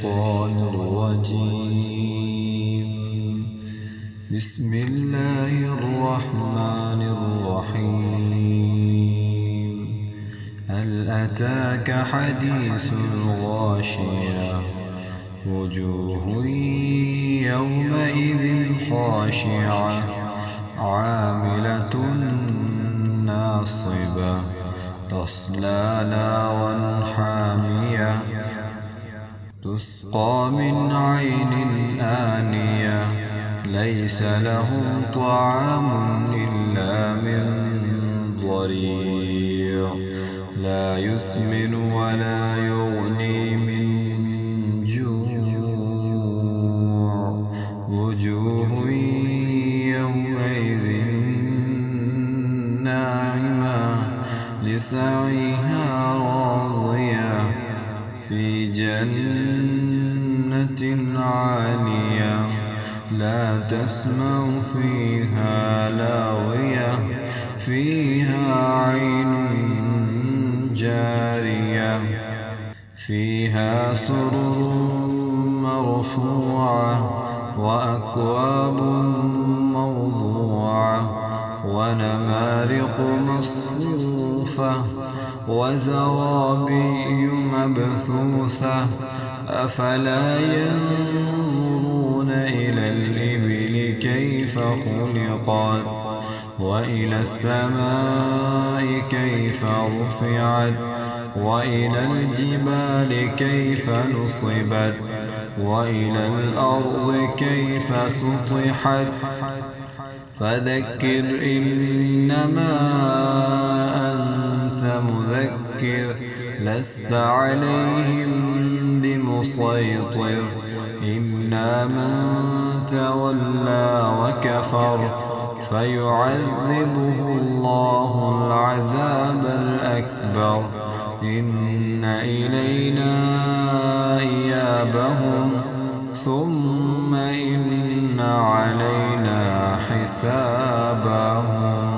الشيطان الرجيم. بسم الله الرحمن الرحيم. هل أتاك حديث الغاشية؟ وجوه يومئذ خاشعة عاملة ناصبة تصلى نارا حامية تسقى من عين آنية ليس لهم طعام إلا من ضريع لا يسمن ولا يغني من جوع. وجوه يومئذ ناعمة لسعيها راضية في جنة عالية لا تسمع فيها لاغية فيها عين جارية فيها سرر مرفوعة وأكواب موضوعة ونمارق مصفوفة وزرابي مبثوثة أفلا ينظرون إلى الإبل كيف خلقت وإلى السماء كيف رفعت وإلى الجبال كيف نصبت وإلى الأرض كيف سطحت فذكر إنما أنت مذكر لست عليهم بمسيطر إلا من تولى وكفر فيعذبه الله العذاب الأكبر إن إلينا إيابهم ثم إن علينا حسابهم.